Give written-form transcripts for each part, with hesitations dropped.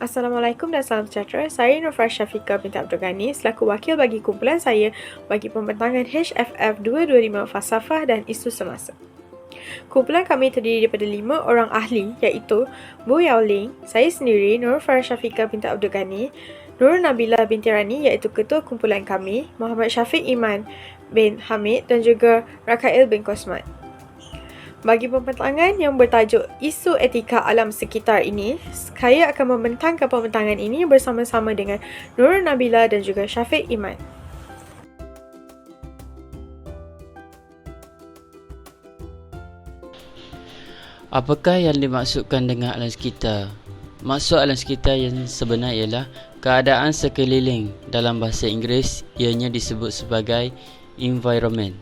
Assalamualaikum dan salam sejahtera. Saya Nurfar Syafiqah binti Abdul Ghani selaku wakil bagi kumpulan saya bagi pembentangan HFF 225 Falsafah dan Isu Semasa. Kumpulan kami terdiri daripada 5 orang ahli iaitu Bu Yao Ling, saya sendiri Nurfar Syafiqah binti Abdul Ghani, Nur Nabila binti Rani iaitu ketua kumpulan kami, Muhammad Syafiq Iman bin Hamid dan juga Rakail bin Kosmat. Bagi pembentangan yang bertajuk Isu Etika Alam Sekitar ini, saya akan membentangkan pembentangan ini bersama-sama dengan Nur Nabila dan juga Syafiq Iman. Apakah yang dimaksudkan dengan alam sekitar? Maksud alam sekitar yang sebenar ialah keadaan sekeliling. Dalam bahasa Inggeris, ianya disebut sebagai environment.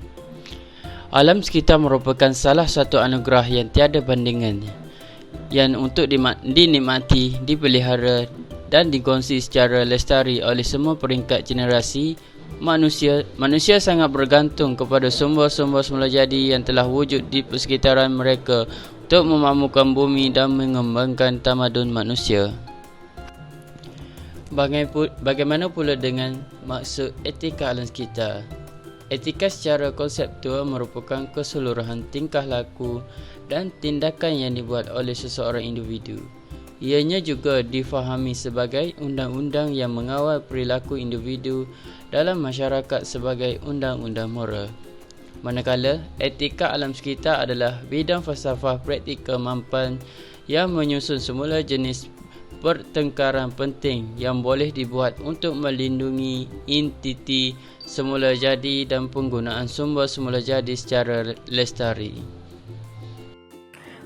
Alam sekitar merupakan salah satu anugerah yang tiada bandingan yang untuk dinikmati, dipelihara dan dikongsi secara lestari oleh semua peringkat generasi manusia. Manusia sangat bergantung kepada sumber-sumber semula jadi yang telah wujud di persekitaran mereka untuk memakmurkan bumi dan mengembangkan tamadun manusia. Bagaimana pula dengan maksud etika alam sekitar? Etika secara konseptual merupakan keseluruhan tingkah laku dan tindakan yang dibuat oleh seseorang individu. Ianya juga difahami sebagai undang-undang yang mengawal perilaku individu dalam masyarakat sebagai undang-undang moral. Manakala etika alam sekitar adalah bidang falsafah praktikal mampan yang menyusun semula jenis pertengkaran penting yang boleh dibuat untuk melindungi entiti semula jadi dan penggunaan sumber semula jadi secara lestari.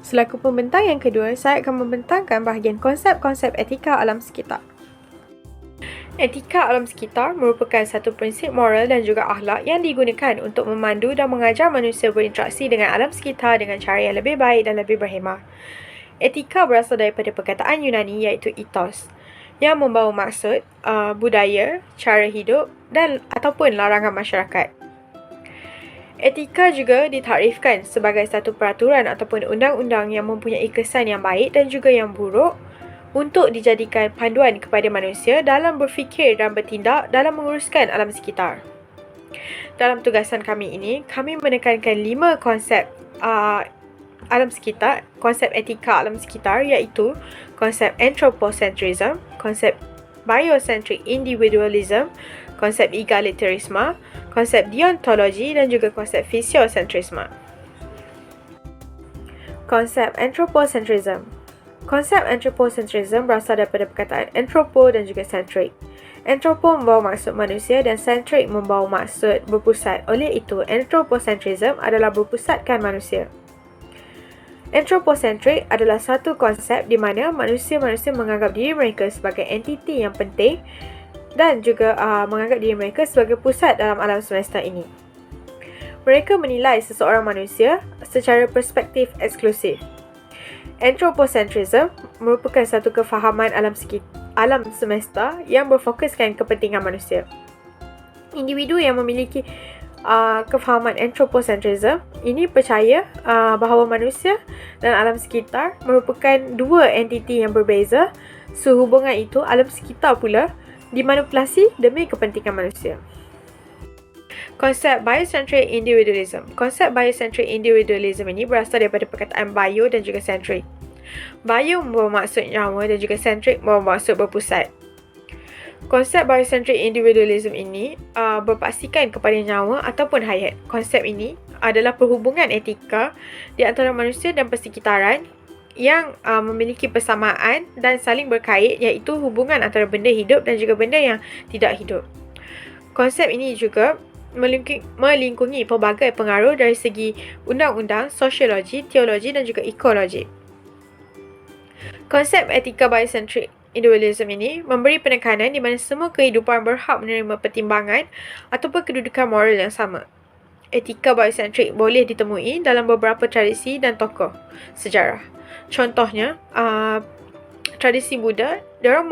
Selaku pembentang yang kedua, saya akan membentangkan bahagian konsep-konsep etika alam sekitar. Etika alam sekitar merupakan satu prinsip moral dan juga akhlak yang digunakan untuk memandu dan mengajar manusia berinteraksi dengan alam sekitar dengan cara yang lebih baik dan lebih berhemah. Etika berasal daripada perkataan Yunani iaitu ethos yang membawa maksud budaya, cara hidup dan ataupun larangan masyarakat. Etika juga ditarifkan sebagai satu peraturan ataupun undang-undang yang mempunyai kesan yang baik dan juga yang buruk untuk dijadikan panduan kepada manusia dalam berfikir dan bertindak dalam menguruskan alam sekitar. Dalam tugasan kami ini, kami menekankan 5 konsep alam sekitar, konsep etika alam sekitar iaitu konsep anthropocentrism, konsep biocentric individualism, konsep egalitarisme, konsep deontologi dan juga konsep fisiocentrisme. Konsep anthropocentrism. Konsep anthropocentrism berasal daripada perkataan anthropo dan juga centric. Anthropo membawa maksud manusia dan centric membawa maksud berpusat. Oleh itu, anthropocentrism adalah berpusatkan manusia. Anthropocentric adalah satu konsep di mana manusia-manusia menganggap diri mereka sebagai entiti yang penting dan juga menganggap diri mereka sebagai pusat dalam alam semesta ini. Mereka menilai seseorang manusia secara perspektif eksklusif. Anthropocentrism merupakan satu kefahaman alam semesta yang berfokuskan kepentingan manusia. Individu yang memiliki kefahaman anthropocentrism ini percaya bahawa manusia dan alam sekitar merupakan dua entiti yang berbeza. Sehubungan itu, alam sekitar pula dimanipulasi demi kepentingan manusia. Konsep biocentric individualism. Konsep biocentric individualism ini berasal daripada perkataan bio dan juga centric. Bio membawa maksud nyawa dan juga centric membawa maksud berpusat. Konsep biocentric individualism ini berpaksikan kepada nyawa ataupun hayat. Konsep ini adalah perhubungan etika di antara manusia dan persekitaran yang memiliki persamaan dan saling berkait, iaitu hubungan antara benda hidup dan juga benda yang tidak hidup. Konsep ini juga melingkungi pelbagai pengaruh dari segi undang-undang, sosiologi, teologi dan juga ekologi. Konsep etika biocentric individualism ini memberi penekanan di mana semua kehidupan berhak menerima pertimbangan ataupun kedudukan moral yang sama. Etika biocentrik boleh ditemui dalam beberapa tradisi dan tokoh sejarah. Contohnya, tradisi Buddha, diorang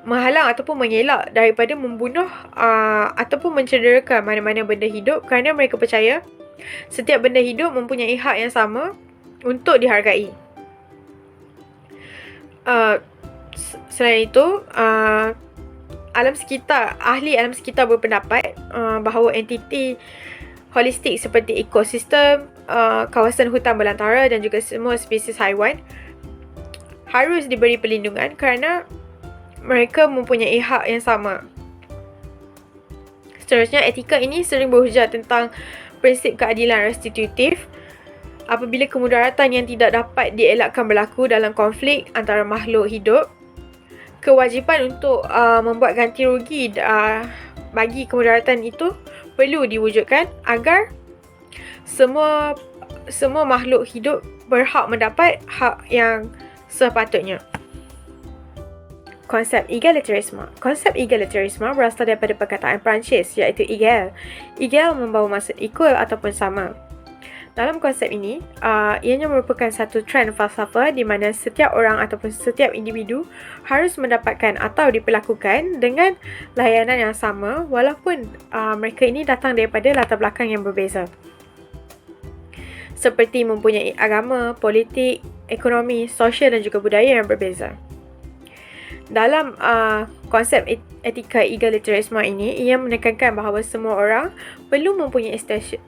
menghalang ataupun mengelak daripada membunuh ataupun mencederakan mana-mana benda hidup kerana mereka percaya setiap benda hidup mempunyai hak yang sama untuk dihargai. Selain itu, ahli alam sekitar berpendapat bahawa entiti holistik seperti ekosistem, kawasan hutan belantara dan juga semua spesies haiwan harus diberi perlindungan kerana mereka mempunyai hak yang sama. Seterusnya, etika ini sering berhujah tentang prinsip keadilan restitutif apabila kemudaratan yang tidak dapat dielakkan berlaku dalam konflik antara makhluk hidup. Kewajipan untuk membuat ganti rugi bagi kemudaratan itu perlu diwujudkan agar semua makhluk hidup berhak mendapat hak yang sepatutnya. Konsep egalitarisme. Konsep egalitarisme berasal daripada perkataan Perancis iaitu égal. Égal membawa maksud equal ataupun sama. Dalam konsep ini, ianya merupakan satu trend falsafah di mana setiap orang ataupun setiap individu harus mendapatkan atau diperlakukan dengan layanan yang sama walaupun mereka ini datang daripada latar belakang yang berbeza. Seperti mempunyai agama, politik, ekonomi, sosial dan juga budaya yang berbeza. Dalam konsep etika egalitarisme ini, ia menekankan bahawa semua orang perlu mempunyai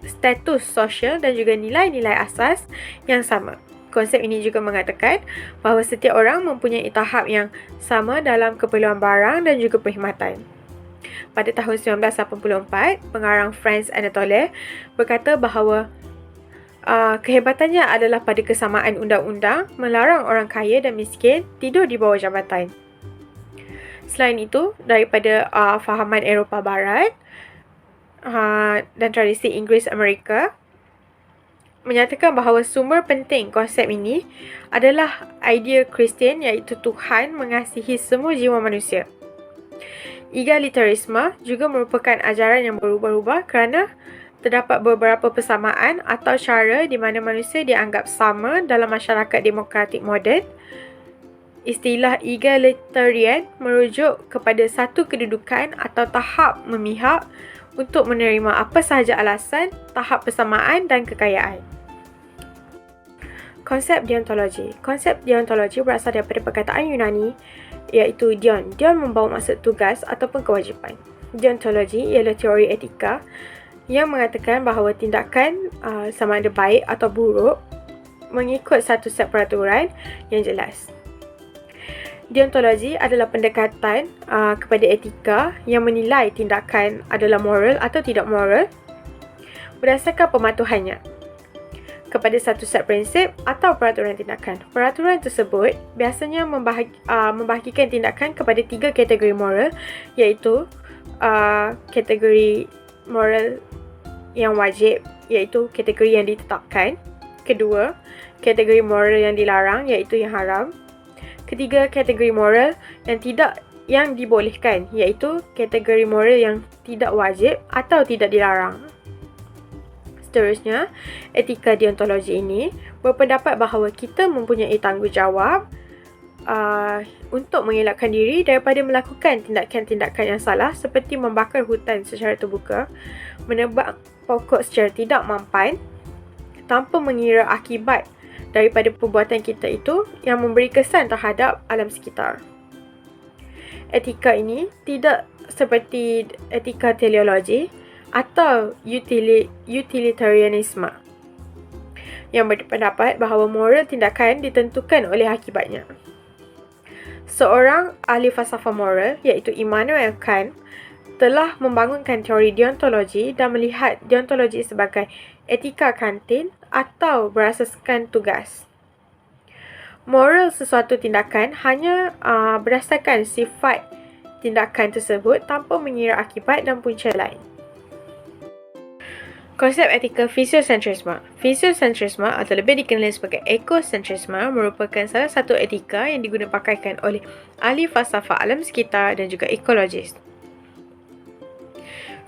status sosial dan juga nilai-nilai asas yang sama. Konsep ini juga mengatakan bahawa setiap orang mempunyai tahap yang sama dalam keperluan barang dan juga perkhidmatan. Pada tahun 1984, pengarang Franz Anatole berkata bahawa kehebatannya adalah pada kesamaan undang-undang melarang orang kaya dan miskin tidur di bawah jabatan. Selain itu, daripada fahaman Eropah Barat dan tradisi Inggeris Amerika, menyatakan bahawa sumber penting konsep ini adalah idea Kristian iaitu Tuhan mengasihi semua jiwa manusia. Egalitarisme juga merupakan ajaran yang berubah-ubah kerana terdapat beberapa persamaan atau cara di mana manusia dianggap sama dalam masyarakat demokratik moden. Istilah egalitarian merujuk kepada satu kedudukan atau tahap memihak untuk menerima apa sahaja alasan, tahap persamaan dan kekayaan. Konsep deontologi. Konsep deontologi berasal daripada perkataan Yunani iaitu dion. Dion membawa maksud tugas ataupun kewajipan. Deontologi ialah teori etika yang mengatakan bahawa tindakan sama ada baik atau buruk mengikut satu set peraturan yang jelas. Deontologi adalah pendekatan kepada etika yang menilai tindakan adalah moral atau tidak moral berdasarkan pematuhannya kepada satu set prinsip atau peraturan tindakan. Peraturan tersebut biasanya membahagikan tindakan kepada 3 kategori moral iaitu kategori moral yang wajib iaitu kategori yang ditetapkan. Kedua, kategori moral yang dilarang iaitu yang haram. Ketiga, kategori moral yang dibolehkan iaitu kategori moral yang tidak wajib atau tidak dilarang. Seterusnya, etika deontologi ini berpendapat bahawa kita mempunyai tanggungjawab untuk mengelakkan diri daripada melakukan tindakan-tindakan yang salah seperti membakar hutan secara terbuka, menebang pokok secara tidak mampan tanpa mengira akibat daripada perbuatan kita itu yang memberi kesan terhadap alam sekitar. Etika ini tidak seperti etika teleologi atau utilitarianisme yang berpendapat bahawa moral tindakan ditentukan oleh akibatnya. Seorang ahli falsafah moral iaitu Immanuel Kant telah membangunkan teori deontologi dan melihat deontologi sebagai etika kantin atau berasaskan tugas. Moral sesuatu tindakan hanya berdasarkan sifat tindakan tersebut tanpa mengira akibat dan punca lain. Konsep etika fisiosentrisme. Fisiosentrisme atau lebih dikenali sebagai ekosentrisme merupakan salah satu etika yang digunapakai oleh ahli falsafah alam sekitar dan juga ekologis.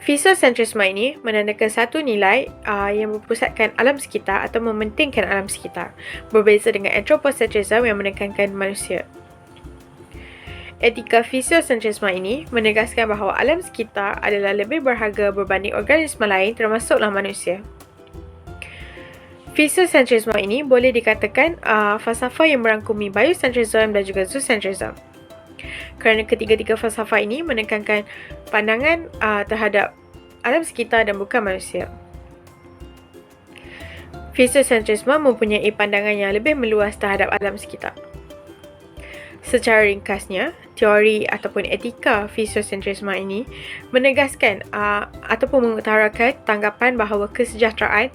Fisiosentrisme ini menandakan satu nilai yang mempusatkan alam sekitar atau mementingkan alam sekitar, berbeza dengan anthropocentrism yang menekankan manusia. Etika fisiosentrisme ini menegaskan bahawa alam sekitar adalah lebih berharga berbanding organisma lain termasuklah manusia. Fisiosentrisme ini boleh dikatakan falsafah yang merangkumi biocentrism dan juga zoocentrism. Kerana ketiga-tiga falsafah ini menekankan pandangan terhadap alam sekitar dan bukan manusia. Fisiosentrisme mempunyai pandangan yang lebih meluas terhadap alam sekitar. Secara ringkasnya, teori ataupun etika fisiosentrisme ini menegaskan ataupun mengutarakan tanggapan bahawa kesejahteraan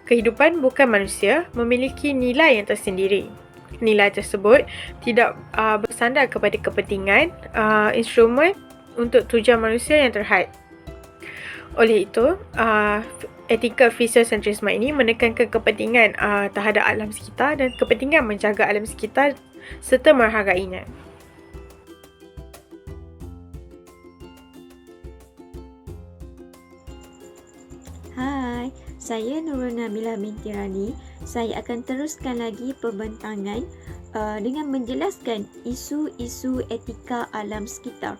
kehidupan bukan manusia memiliki nilai yang tersendiri. Nilai tersebut tidak bersandar kepada kepentingan instrumen untuk tujuan manusia yang terhad. Oleh itu, etika fisiosentrisme ini menekankan kepentingan terhadap alam sekitar dan kepentingan menjaga alam sekitar serta menghargainya. Hai, saya Nurul Nabilah binti Rani. Saya akan teruskan lagi pembentangan dengan menjelaskan isu-isu etika alam sekitar.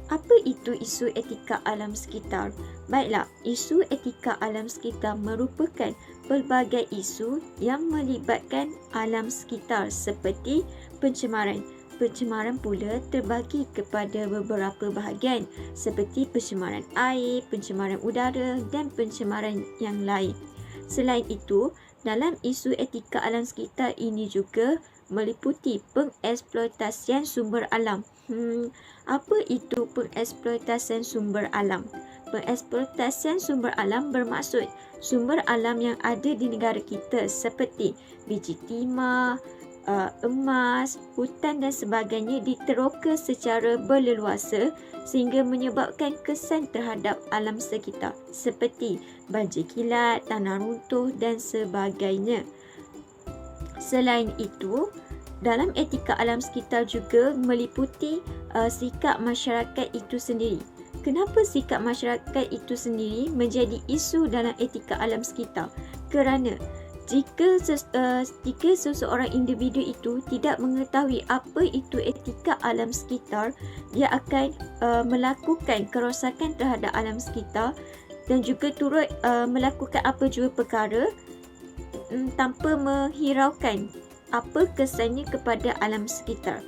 Apa itu isu etika alam sekitar? Baiklah, isu etika alam sekitar merupakan pelbagai isu yang melibatkan alam sekitar seperti pencemaran. Pencemaran pula terbagi kepada beberapa bahagian seperti pencemaran air, pencemaran udara dan pencemaran yang lain. Selain itu, dalam isu etika alam sekitar ini juga meliputi pengeksploitasian sumber alam. Apa itu pengeksploitasian sumber alam? Pengeksploitasian sumber alam bermaksud sumber alam yang ada di negara kita seperti biji timah, emas, hutan dan sebagainya diteroka secara berleluasa sehingga menyebabkan kesan terhadap alam sekitar seperti banjir kilat, tanah runtuh dan sebagainya. Selain itu, dalam etika alam sekitar juga meliputi sikap masyarakat itu sendiri. Kenapa sikap masyarakat itu sendiri menjadi isu dalam etika alam sekitar? Kerana jika seseorang individu itu tidak mengetahui apa itu etika alam sekitar, dia akan melakukan kerosakan terhadap alam sekitar dan juga turut melakukan apa jua perkara tanpa menghiraukan apa kesannya kepada alam sekitar.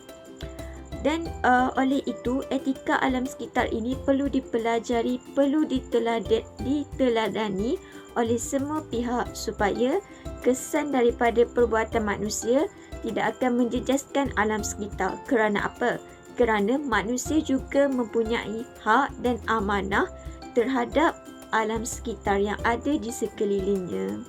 Dan oleh itu, etika alam sekitar ini perlu dipelajari, perlu diteladani oleh semua pihak supaya kesan daripada perbuatan manusia tidak akan menjejaskan alam sekitar. Kerana apa? Kerana manusia juga mempunyai hak dan amanah terhadap alam sekitar yang ada di sekelilingnya.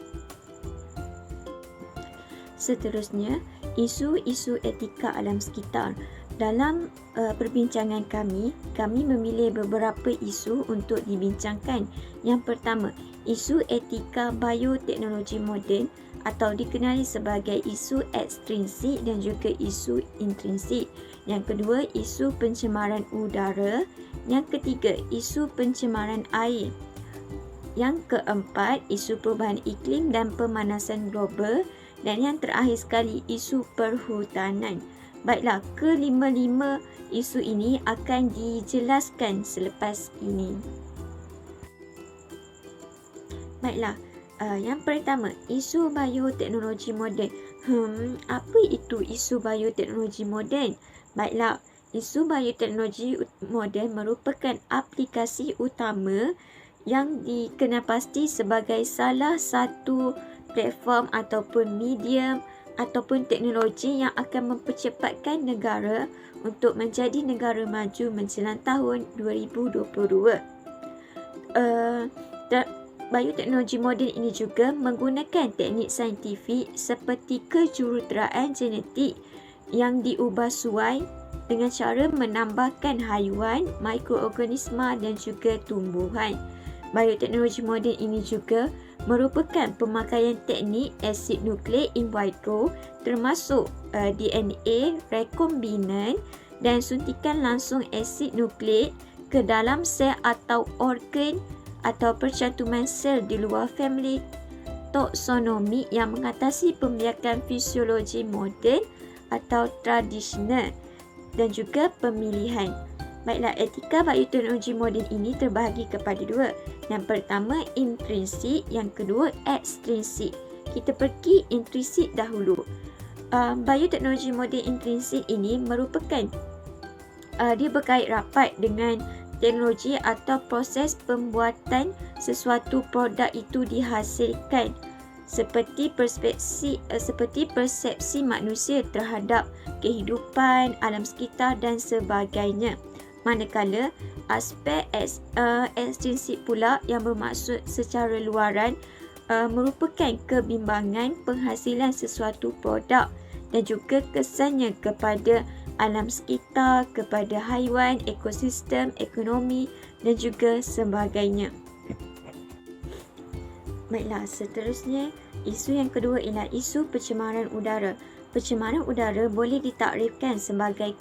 Seterusnya, isu-isu etika alam sekitar. Dalam perbincangan kami memilih beberapa isu untuk dibincangkan. Yang pertama, isu etika bioteknologi moden atau dikenali sebagai isu ekstrinsik dan juga isu intrinsik. Yang kedua, isu pencemaran udara. Yang ketiga, isu pencemaran air. Yang keempat, isu perubahan iklim dan pemanasan global. Dan yang terakhir sekali, isu perhutanan. Baiklah, kelima-lima isu ini akan dijelaskan selepas ini. Baiklah, yang pertama, isu bioteknologi moden. Apa itu isu bioteknologi moden? Baiklah, isu bioteknologi moden merupakan aplikasi utama yang dikenalpasti sebagai salah satu platform ataupun medium ataupun teknologi yang akan mempercepatkan negara untuk menjadi negara maju menjelang tahun 2022. Bioteknologi moden ini juga menggunakan teknik saintifik seperti kejuruteraan genetik yang diubah suai dengan cara menambahkan haiwan, mikroorganisma dan juga tumbuhan. Bioteknologi moden ini juga merupakan pemakaian teknik asid nukleik in vitro termasuk DNA rekombinan dan suntikan langsung asid nukleik ke dalam sel atau organ atau percantuman sel di luar famili taksonomik yang mengatasi pembiakan fisiologi moden atau tradisional dan juga pemilihan. Baiklah, etika bioteknologi moden ini terbahagi kepada dua. Yang pertama, intrinsik. Yang kedua, ekstrinsik. kita pergi intrinsik dahulu. Bioteknologi model intrinsik ini merupakan dia berkait rapat dengan teknologi atau proses pembuatan sesuatu produk itu dihasilkan, seperti persepsi manusia terhadap kehidupan, alam sekitar dan sebagainya. Manakala aspek ekstrinsik pula yang bermaksud secara luaran merupakan kebimbangan penghasilan sesuatu produk dan juga kesannya kepada alam sekitar, kepada haiwan, ekosistem, ekonomi dan juga sebagainya. Baiklah, seterusnya isu yang kedua ialah isu pencemaran udara. Pencemaran udara boleh ditakrifkan sebagai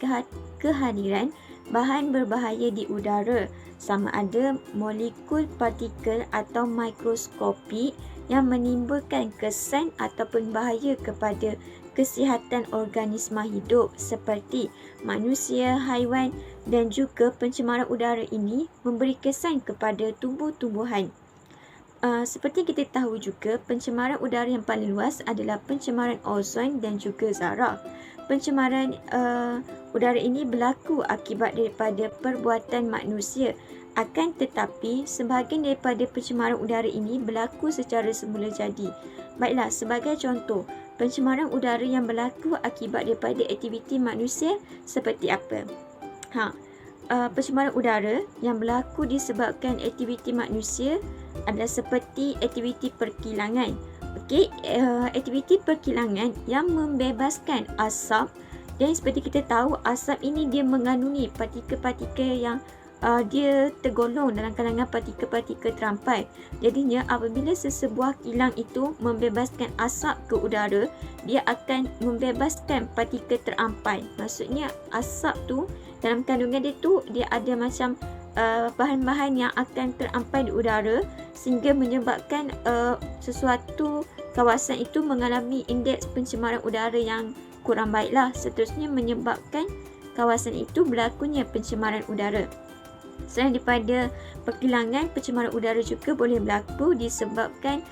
kehadiran bahan berbahaya di udara, sama ada molekul partikel atau mikroskopik yang menimbulkan kesan ataupun bahaya kepada kesihatan organisma hidup seperti manusia, haiwan dan juga pencemaran udara ini memberi kesan kepada tumbuh-tumbuhan. Seperti kita tahu juga, pencemaran udara yang paling luas adalah pencemaran ozon dan juga zarah. Pencemaran udara ini berlaku akibat daripada perbuatan manusia. Akan tetapi, sebahagian daripada pencemaran udara ini berlaku secara semula jadi. Baiklah, sebagai contoh, pencemaran udara yang berlaku akibat daripada aktiviti manusia seperti apa? Pencemaran udara yang berlaku disebabkan aktiviti manusia adalah seperti aktiviti perkilangan. Aktiviti perkilangan yang membebaskan asap, dan seperti kita tahu, asap ini dia mengandungi partikel-partikel yang dia tergolong dalam kalangan partikel-partikel terampai. Jadinya apabila sesebuah kilang itu membebaskan asap ke udara, dia akan membebaskan partikel terampai. Maksudnya asap tu dalam kandungan dia tu dia ada macam bahan-bahan yang akan terampai di udara sehingga menyebabkan sesuatu kawasan itu mengalami indeks pencemaran udara yang kurang baiklah. Seterusnya menyebabkan kawasan itu berlakunya pencemaran udara. Selain daripada perkilangan, pencemaran udara juga boleh berlaku disebabkan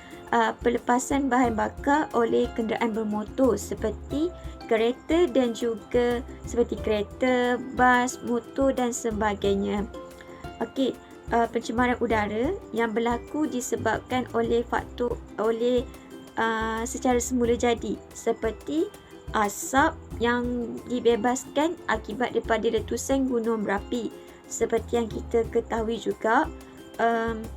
pelepasan bahan bakar oleh kenderaan bermotor seperti kereta dan juga seperti kereta, bas, motor dan sebagainya. Pencemaran udara yang berlaku disebabkan oleh faktor secara semula jadi seperti asap yang dibebaskan akibat daripada letusan gunung berapi. Seperti yang kita ketahui juga,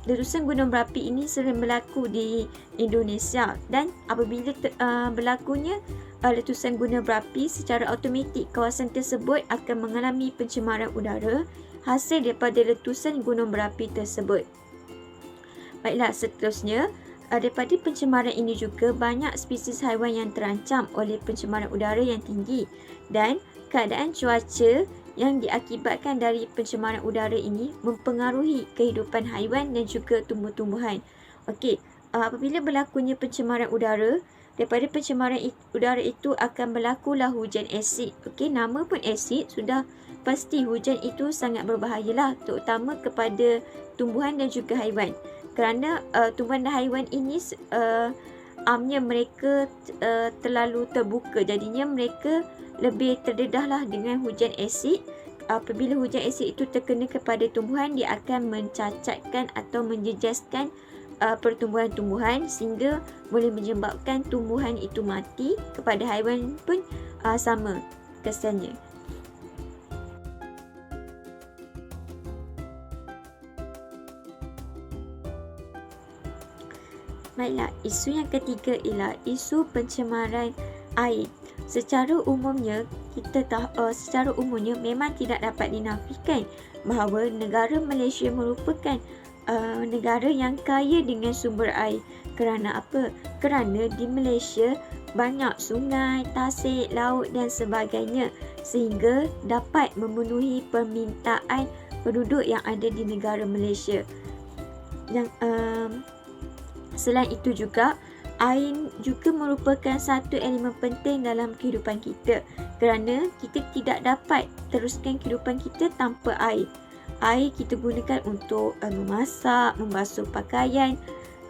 letusan gunung berapi ini sering berlaku di Indonesia, dan apabila berlakunya letusan gunung berapi, secara automatik kawasan tersebut akan mengalami pencemaran udara hasil daripada letusan gunung berapi tersebut. Baiklah, seterusnya daripada pencemaran ini juga banyak spesies haiwan yang terancam oleh pencemaran udara yang tinggi, dan keadaan cuaca yang diakibatkan dari pencemaran udara ini mempengaruhi kehidupan haiwan dan juga tumbuh-tumbuhan. Apabila berlakunya pencemaran udara, daripada pencemaran udara itu akan berlakulah hujan asid. Nama pun asid, sudah pasti hujan itu sangat berbahayalah, terutama kepada tumbuhan dan juga haiwan. Kerana tumbuhan dan haiwan ini amnya mereka terlalu terbuka, jadinya mereka lebih terdedahlah dengan hujan asid. Apabila hujan asid itu terkena kepada tumbuhan, dia akan mencacatkan atau menjejaskan pertumbuhan-tumbuhan sehingga boleh menyebabkan tumbuhan itu mati. Kepada haiwan pun sama kesannya. Baiklah, isu yang ketiga ialah isu pencemaran air. Secara umumnya memang tidak dapat dinafikan bahawa negara Malaysia merupakan negara yang kaya dengan sumber air. Kerana apa? Kerana di Malaysia banyak sungai, tasik, laut dan sebagainya, sehingga dapat memenuhi permintaan penduduk yang ada di negara Malaysia. Selain itu juga, air juga merupakan satu elemen penting dalam kehidupan kita, kerana kita tidak dapat teruskan kehidupan kita tanpa air. Air kita gunakan untuk memasak, membasuh pakaian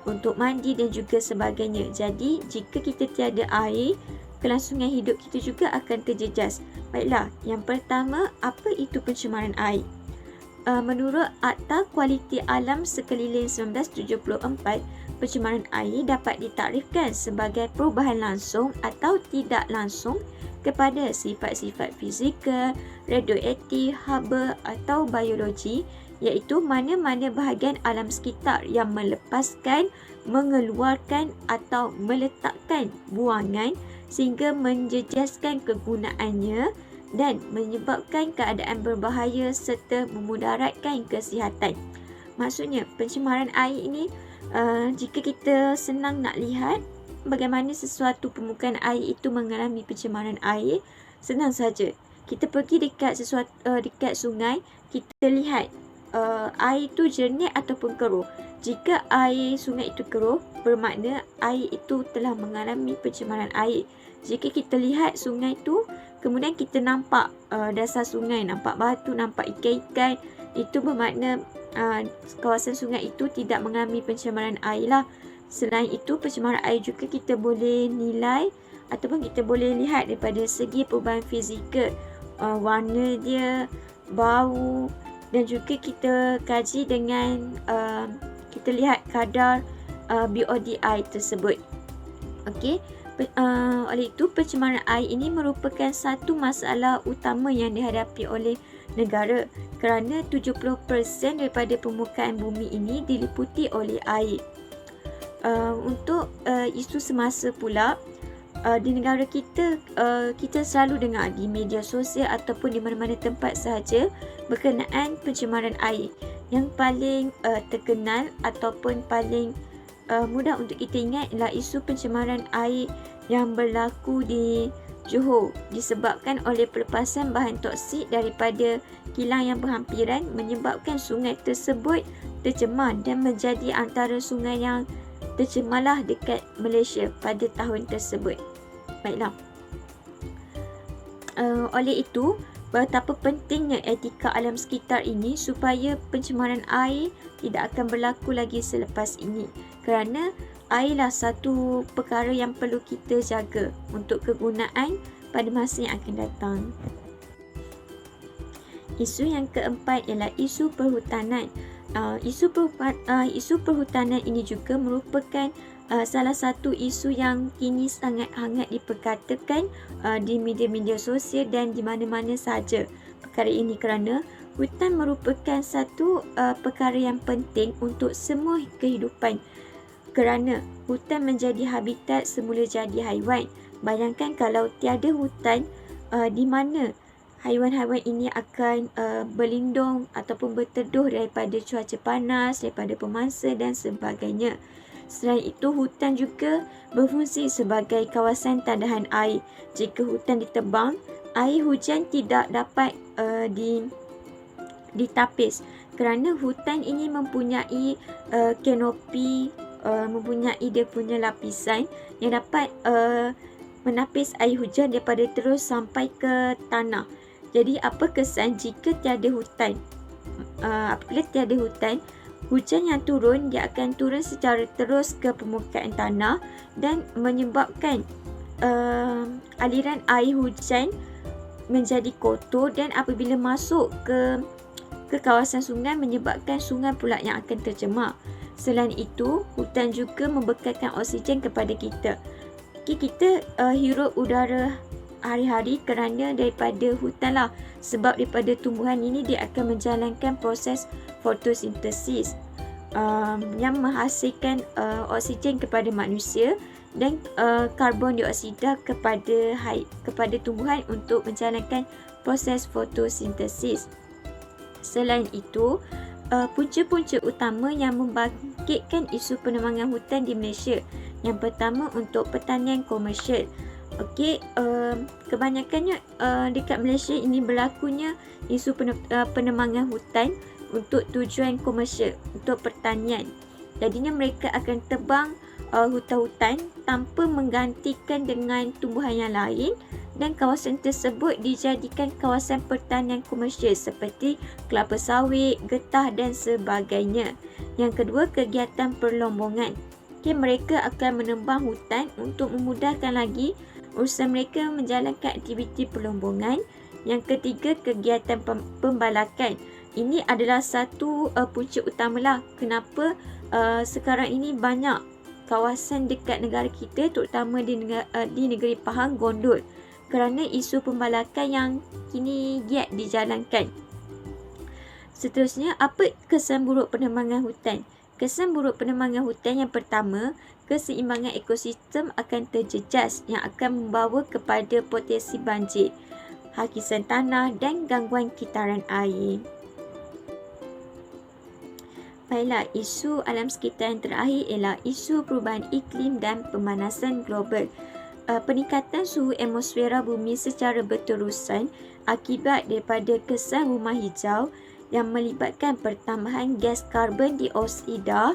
untuk mandi dan juga sebagainya. Jadi, jika kita tiada air, kelangsungan hidup kita juga akan terjejas. Baiklah, yang pertama, apa itu pencemaran air? Menurut Akta Kualiti Alam Sekeliling 1974, pencemaran air dapat ditakrifkan sebagai perubahan langsung atau tidak langsung kepada sifat-sifat fizikal, radioaktif, haba atau biologi, iaitu mana-mana bahagian alam sekitar yang melepaskan, mengeluarkan atau meletakkan buangan sehingga menjejaskan kegunaannya dan menyebabkan keadaan berbahaya serta memudaratkan kesihatan. Maksudnya, pencemaran air ini jika kita senang nak lihat bagaimana sesuatu permukaan air itu mengalami pencemaran air, senang saja. Kita pergi dekat sungai, kita lihat air itu jernih ataupun keruh. Jika air sungai itu keruh, bermakna air itu telah mengalami pencemaran air. Jika kita lihat sungai itu, kemudian kita nampak dasar sungai, nampak batu, nampak ikan-ikan, itu bermakna kawasan sungai itu tidak mengalami pencemaran air lah. Selain itu, pencemaran air juga kita boleh nilai ataupun kita boleh lihat daripada segi perubahan fizikal, warna dia, bau, dan juga kita kaji dengan kita lihat kadar BOD air tersebut. Okey. Oleh itu, pencemaran air ini merupakan satu masalah utama yang dihadapi oleh negara kerana 70% daripada permukaan bumi ini diliputi oleh air. Untuk isu semasa pula, di negara kita, kita selalu dengar di media sosial ataupun di mana-mana tempat sahaja berkenaan pencemaran air. Yang paling terkenal ataupun paling mudah untuk kita ingat adalah isu pencemaran air yang berlaku di Johor disebabkan oleh pelepasan bahan toksik daripada kilang yang berhampiran menyebabkan sungai tersebut tercemar dan menjadi antara sungai yang tercemarlah dekat Malaysia pada tahun tersebut. Baiklah. Oleh itu, betapa pentingnya etika alam sekitar ini supaya pencemaran air tidak akan berlaku lagi selepas ini. Kerana airlah satu perkara yang perlu kita jaga untuk kegunaan pada masa yang akan datang. Isu yang keempat ialah isu perhutanan. Isu perhutanan ini juga merupakan salah satu isu yang kini sangat hangat diperkatakan di media-media sosial dan di mana-mana sahaja perkara ini, kerana hutan merupakan satu perkara yang penting untuk semua kehidupan, kerana hutan menjadi habitat semula jadi haiwan. Bayangkan kalau tiada hutan, di mana haiwan-haiwan ini akan berlindung ataupun berteduh daripada cuaca panas, daripada pemangsa dan sebagainya. Selain itu, hutan juga berfungsi sebagai kawasan tandahan air. Jika hutan ditebang, air hujan tidak dapat ditapis kerana hutan ini mempunyai kanopi, mempunyai dia punya lapisan yang dapat menapis air hujan daripada terus sampai ke tanah. Jadi apa kesan jika tiada hutan? Apabila tiada hutan, hujan yang turun dia akan turun secara terus ke permukaan tanah dan menyebabkan aliran air hujan menjadi kotor dan apabila masuk ke kawasan sungai menyebabkan sungai pula yang akan tercemar. Selain itu, hutan juga membekalkan oksigen kepada kita. Kita hirup udara hari-hari kerana daripada hutan lah. Sebab daripada tumbuhan ini dia akan menjalankan proses fotosintesis yang menghasilkan oksigen kepada manusia dan karbon dioksida kepada tumbuhan untuk menjalankan proses fotosintesis. Selain itu, punca-punca utama yang membangkitkan isu penebangan hutan di Malaysia. Yang pertama, untuk pertanian komersial. Okey, kebanyakannya dekat Malaysia ini berlakunya isu penebangan hutan untuk tujuan komersial, untuk pertanian. Jadinya mereka akan tebang hutan-hutan tanpa menggantikan dengan tumbuhan yang lain, dan kawasan tersebut dijadikan kawasan pertanian komersial seperti kelapa sawit, getah dan sebagainya. Yang kedua, kegiatan perlombongan. Mereka akan menebang hutan untuk memudahkan lagi urusan mereka menjalankan aktiviti perlombongan. Yang ketiga, kegiatan pembalakan. Ini adalah satu punca utamalah kenapa sekarang ini banyak kawasan dekat negara kita, terutama di negeri Pahang, gondol kerana isu pembalakan yang kini giat dijalankan. Seterusnya, apa kesan buruk penebangan hutan? Kesan buruk penebangan hutan yang pertama, keseimbangan ekosistem akan terjejas yang akan membawa kepada potensi banjir, hakisan tanah dan gangguan kitaran air. Baiklah, isu alam sekitar yang terakhir ialah isu perubahan iklim dan pemanasan global. Peningkatan suhu atmosfera bumi secara berterusan akibat daripada kesan rumah hijau yang melibatkan pertambahan gas karbon dioksida,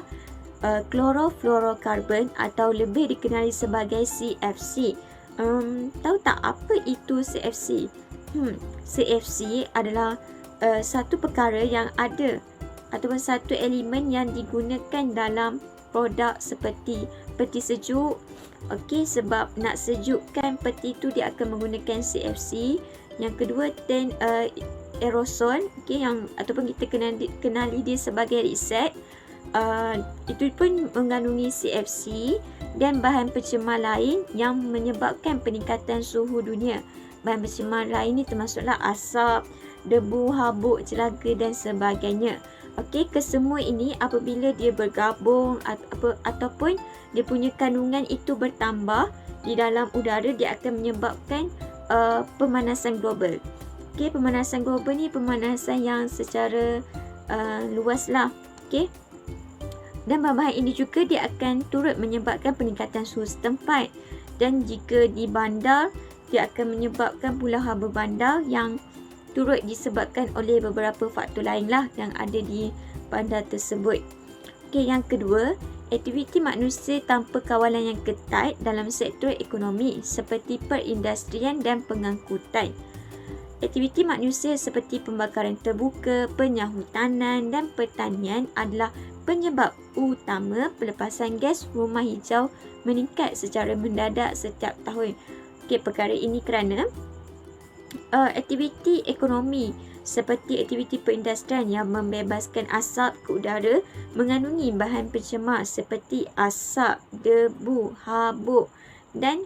klorofluorokarbon atau lebih dikenali sebagai CFC. Tahu tak apa itu CFC? CFC adalah satu perkara yang ada ataupun satu elemen yang digunakan dalam produk seperti peti sejuk. Okey, sebab nak sejukkan peti tu dia akan menggunakan CFC. Yang kedua, aerosol, okey, yang ataupun kita kenali dia sebagai riset. Itu pun mengandungi CFC dan bahan pencemar lain yang menyebabkan peningkatan suhu dunia. Bahan pencemar lain ni termasuklah asap, debu, habuk, celaga dan sebagainya. Okey, kesemua ini apabila dia bergabung ataupun dia punya kandungan itu bertambah di dalam udara, dia akan menyebabkan pemanasan global. Okey, pemanasan global ni pemanasan yang secara luas lah. Okey. Dan bahan-bahan ini juga dia akan turut menyebabkan peningkatan suhu setempat. Dan jika di bandar, dia akan menyebabkan pula haba bandar yang turut disebabkan oleh beberapa faktor lain lah yang ada di bandar tersebut. Okey, yang kedua, aktiviti manusia tanpa kawalan yang ketat dalam sektor ekonomi seperti perindustrian dan pengangkutan. Aktiviti manusia seperti pembakaran terbuka, penyahutanan dan pertanian adalah penyebab utama pelepasan gas rumah hijau meningkat secara mendadak setiap tahun. Okey, perkara ini kerana aktiviti ekonomi seperti aktiviti perindustrian yang membebaskan asap ke udara mengandungi bahan pencemar seperti asap, debu, habuk dan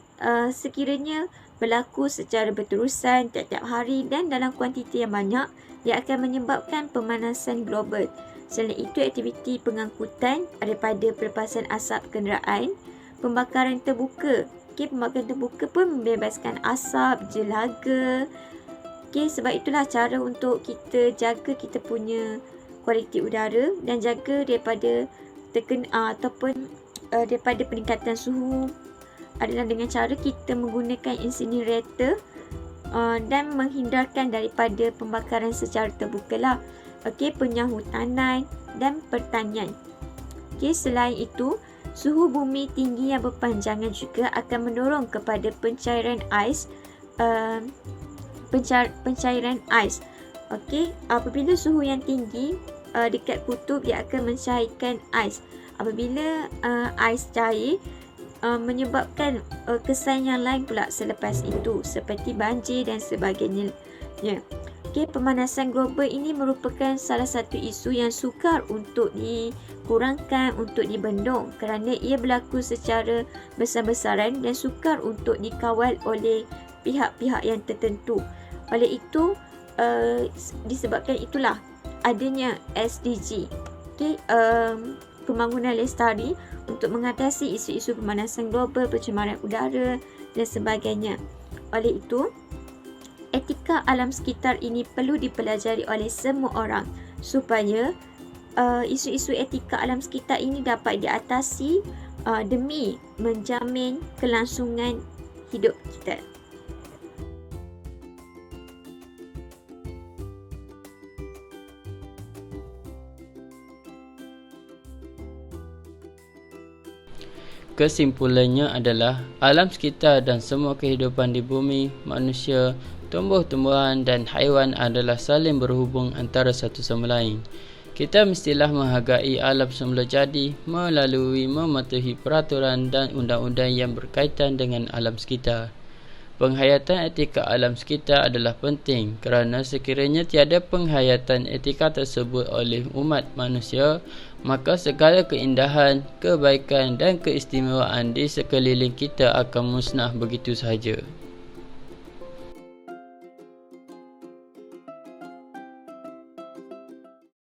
sekiranya berlaku secara berterusan tiap-tiap hari dan dalam kuantiti yang banyak, ia akan menyebabkan pemanasan global. Selain itu, aktiviti pengangkutan daripada pelepasan asap kenderaan, pembakaran terbuka. Okey, pembakaran terbuka pun membebaskan asap, jelaga. Okey, sebab itulah cara untuk kita jaga kita punya kualiti udara dan jaga daripada daripada peningkatan suhu adalah dengan cara kita menggunakan incinerator dan menghindarkan daripada pembakaran secara terbuka lah. Okey, penyahutanan dan pertanian. Okey, selain itu, suhu bumi tinggi yang berpanjangan juga akan mendorong kepada pencairan ais. Pencairan ais. Okey, apabila suhu yang tinggi dekat kutub, dia akan mencairkan ais. Apabila ais cair, menyebabkan kesan yang lain pula selepas itu seperti banjir dan sebagainya. Okey, pemanasan global ini merupakan salah satu isu yang sukar untuk dikurangkan, untuk dibendung kerana ia berlaku secara besar-besaran dan sukar untuk dikawal oleh pihak-pihak yang tertentu. Oleh itu, disebabkan itulah adanya SDG. Okey, pembangunan lestari untuk mengatasi isu-isu pemanasan global, pencemaran udara dan sebagainya. Oleh itu, etika alam sekitar ini perlu dipelajari oleh semua orang supaya isu-isu etika alam sekitar ini dapat diatasi demi menjamin kelangsungan hidup kita. Kesimpulannya adalah alam sekitar dan semua kehidupan di bumi, manusia, tumbuh-tumbuhan dan haiwan adalah saling berhubung antara satu sama lain. Kita mestilah menghargai alam semula jadi melalui mematuhi peraturan dan undang-undang yang berkaitan dengan alam sekitar. Penghayatan etika alam sekitar adalah penting kerana sekiranya tiada penghayatan etika tersebut oleh umat manusia, maka segala keindahan, kebaikan dan keistimewaan di sekeliling kita akan musnah begitu sahaja.